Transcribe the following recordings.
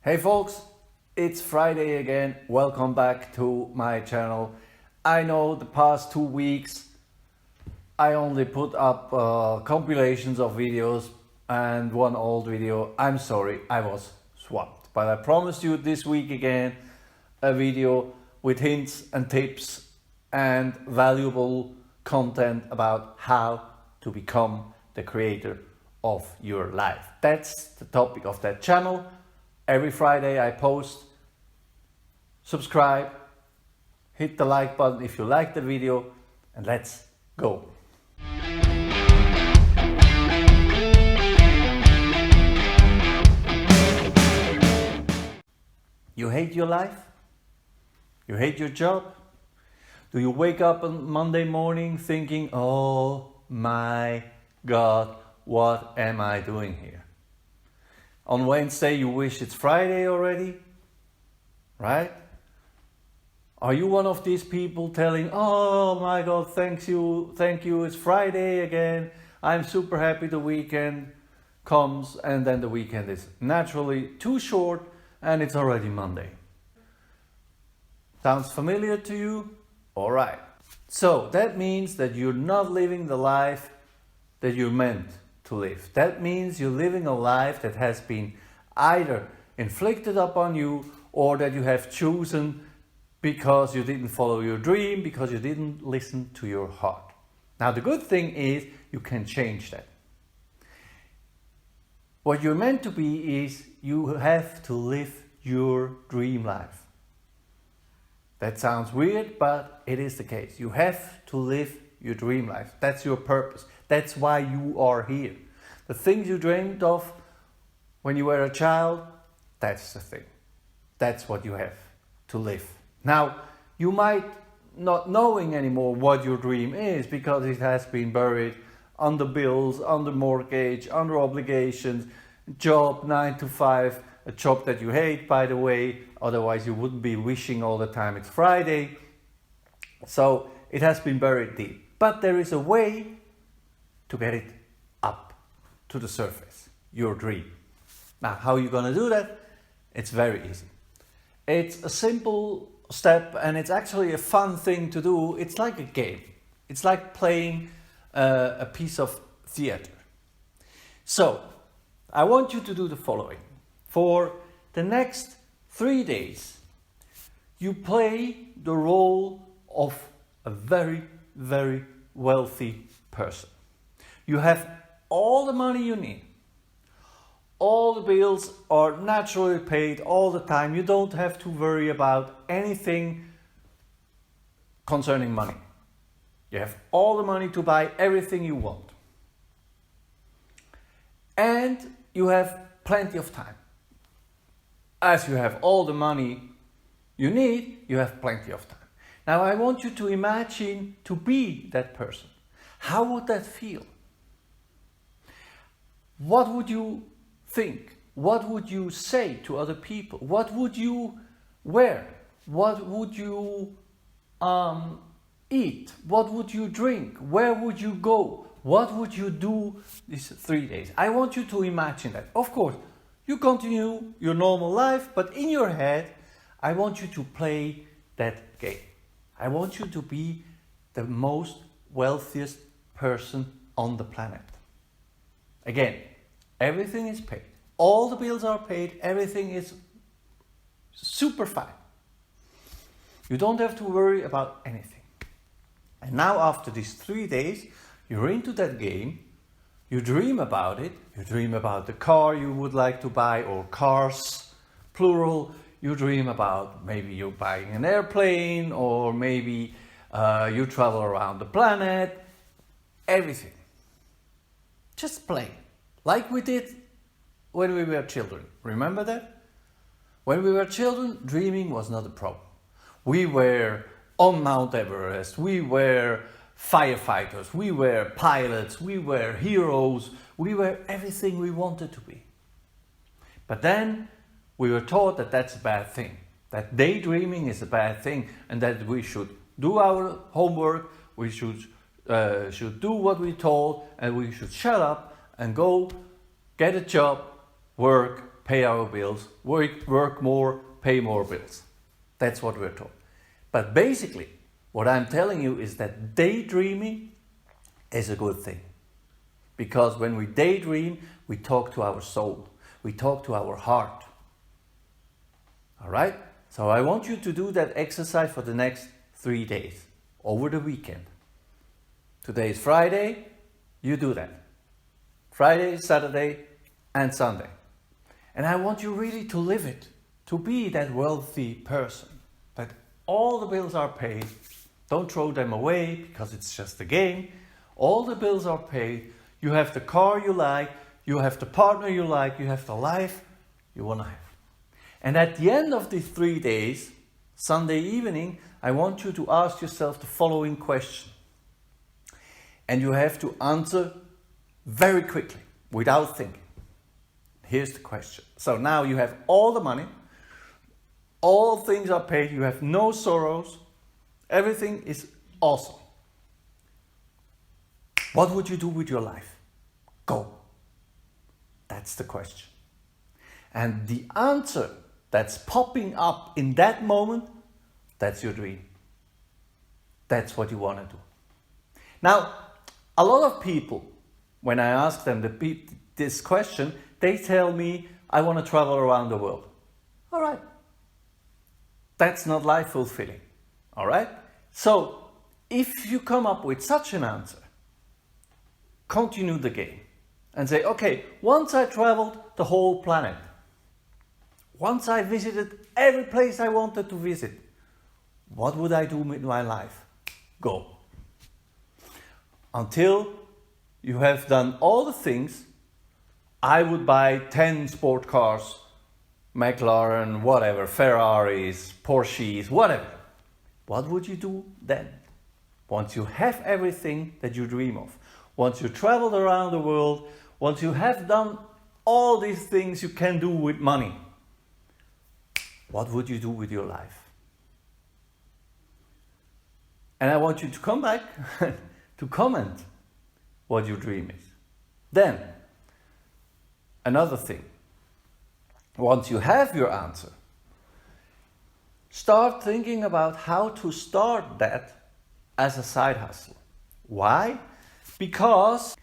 Hey folks, it's Friday again. Welcome back to my channel. I know the past 2 weeks I only put up compilations of videos and one old video. I'm sorry, I was swamped. But I promised you this week again a video with hints and tips and valuable content about how to become the creator of your life. That's the topic of that channel. Every Friday I post. Subscribe, hit the like button if you like the video, and let's go. You hate your life? You hate your job? Do you wake up on Monday morning thinking, oh my God, what am I doing here? On Wednesday you wish it's Friday already, right? Are you one of these people telling, oh my God, thank you, it's Friday again, I'm super happy the weekend comes, and then the weekend is naturally too short and it's already Monday. Sounds familiar to you? All right. So that means that you're not living the life that you're meant to live. That means you're living a life that has been either inflicted upon you or that you have chosen because you didn't follow your dream, because you didn't listen to your heart. Now the good thing is you can change that. What you're meant to be is you have to live your dream life. That sounds weird, but it is the case. You have to live your dream life. That's your purpose. That's why you are here. The things you dreamed of when you were a child, that's the thing. That's what you have to live. Now, you might not knowing anymore what your dream is because it has been buried under bills, under mortgage, under obligations, job 9 to 5, a job that you hate, by the way, otherwise you wouldn't be wishing all the time it's Friday. So it has been buried deep. But there is a way to get it up to the surface, your dream. Now, how are you going to do that? It's very easy. It's a simple step and it's actually a fun thing to do. It's like a game. It's like playing a piece of theater. So, I want you to do the following. For the next 3 days, you play the role of a very, very wealthy person. You have all the money you need. All the bills are naturally paid all the time. You don't have to worry about anything concerning money. You have all the money to buy everything you want. And you have plenty of time. As you have all the money you need, you have plenty of time. Now I want you to imagine to be that person. How would that feel? What would you think? What would you say to other people? What would you wear? What would you eat? What would you drink? Where would you go? What would you do these 3 days? I want you to imagine that. Of course, you continue your normal life, but in your head, I want you to play that game. I want you to be the most wealthiest person on the planet. Again, everything is paid. All the bills are paid. Everything is super fine. You don't have to worry about anything. And now after these 3 days, you're into that game. You dream about it. You dream about the car you would like to buy, or cars, plural. You dream about maybe you're buying an airplane, or maybe you travel around the planet. Everything. Just play. Like we did when we were children. Remember that? When we were children, dreaming was not a problem. We were on Mount Everest. We were firefighters. We were pilots. We were heroes. We were everything we wanted to be. But then we were taught that that's a bad thing. That daydreaming is a bad thing, and that we should do our homework. We should do what we're told, and we should shut up and go get a job, work, pay our bills, work more, pay more bills. That's what we're told. But basically, what I'm telling you is that daydreaming is a good thing. Because when we daydream, we talk to our soul. We talk to our heart. All right? So I want you to do that exercise for the next 3 days, over the weekend. Today is Friday, you do that. Friday, Saturday, and Sunday. And I want you really to live it, to be that wealthy person, that all the bills are paid. Don't throw them away because it's just a game. All the bills are paid. You have the car you like, you have the partner you like, you have the life you want to have. And at the end of the 3 days, Sunday evening, I want you to ask yourself the following question. And you have to answer very quickly, without thinking. Here's the question. So now you have all the money, all things are paid, you have no sorrows, everything is awesome. What would you do with your life? Go. That's the question. And the answer that's popping up in that moment, that's your dream. That's what you want to do. Now, a lot of people, when I ask them this question, they tell me, I want to travel around the world. All right. That's not life fulfilling. All right? So, if you come up with such an answer, continue the game and say, okay, once I traveled the whole planet, once I visited every place I wanted to visit, what would I do with my life? Go. Until you have done all the things, I would buy 10 sport cars, McLaren, whatever, Ferraris, Porsches, whatever. What would you do then? Once you have everything that you dream of, once you traveled around the world, once you have done all these things you can do with money, what would you do with your life? And I want you to come back to comment what your dream is. Then, another thing. Once you have your answer, start thinking about how to start that as a side hustle. Why? Because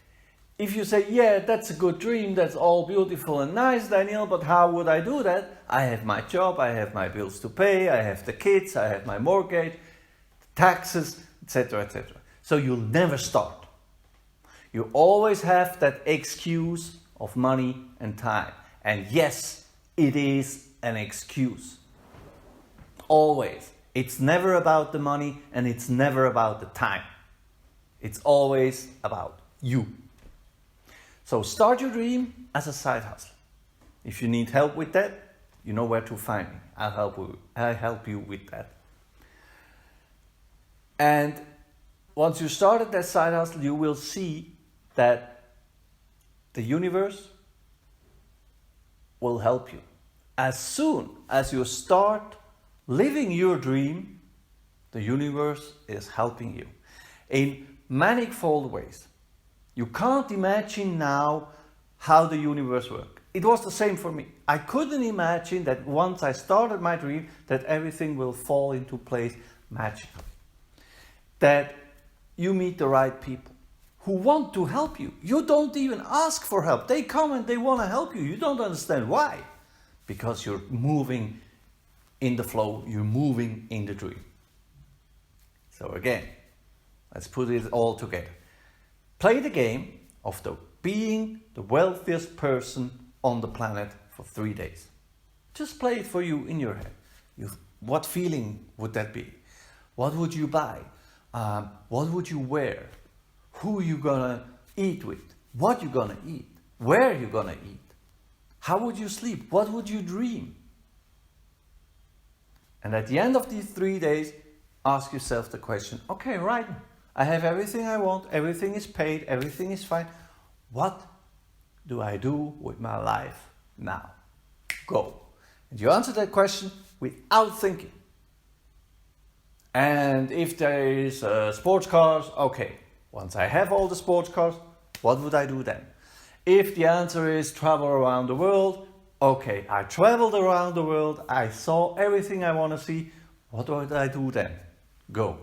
if you say, yeah, that's a good dream, that's all beautiful and nice, Daniel, but how would I do that? I have my job, I have my bills to pay, I have the kids, I have my mortgage, taxes, etc., etc. So you'll never start. You always have that excuse of money and time. And yes, it is an excuse. Always. It's never about the money and it's never about the time. It's always about you. So start your dream as a side hustle. If you need help with that, you know where to find me. I'll help you with that. And once you started that side hustle, you will see that the universe will help you. As soon as you start living your dream, the universe is helping you in manifold ways. You can't imagine now how the universe works. It was the same for me. I couldn't imagine that once I started my dream that everything will fall into place magically. That you meet the right people who want to help you. You don't even ask for help. They come and they want to help you. You don't understand why. Because you're moving in the flow. You're moving in the dream. So again, let's put it all together. Play the game of being the wealthiest person on the planet for 3 days. Just play it for you in your head. What feeling would that be? What would you buy? What would you wear? Who you gonna eat with? What you gonna eat? Where you gonna eat? How would you sleep? What would you dream? And at the end of these 3 days, ask yourself the question, okay, right, I have everything I want, everything is paid, everything is fine. What do I do with my life now? Go. And you answer that question without thinking. And if there is sports cars, okay, once I have all the sports cars, what would I do then? If the answer is travel around the world, Okay, I traveled around the world, I saw everything I want to see. What do I do then? Go.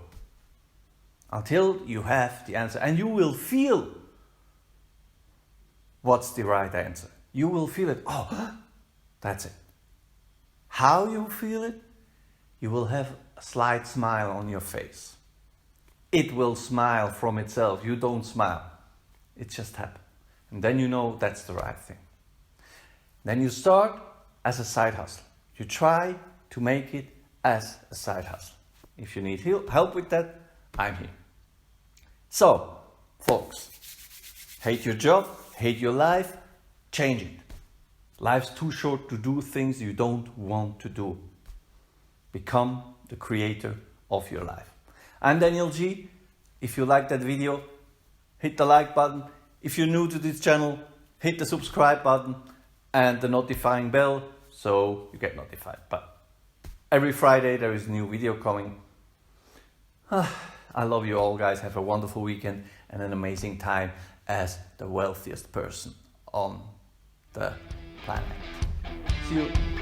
Until you have the answer. And you will feel what's the right answer. You will feel it. Oh, that's it. How you feel it? You will have a slight smile on your face. It will smile from itself. You don't smile. It just happens. And then you know that's the right thing. Then you start as a side hustle. You try to make it as a side hustle. If you need help with that, I'm here. So, folks, hate your job, hate your life, change it. Life's too short to do things you don't want to do. Become the creator of your life. I'm Daniel G. If you like that video, hit the like button. If you're new to this channel, hit the subscribe button and the notifying bell so you get notified. But every Friday there is a new video coming. I love you all, guys. Have a wonderful weekend and an amazing time as the wealthiest person on the planet. See you.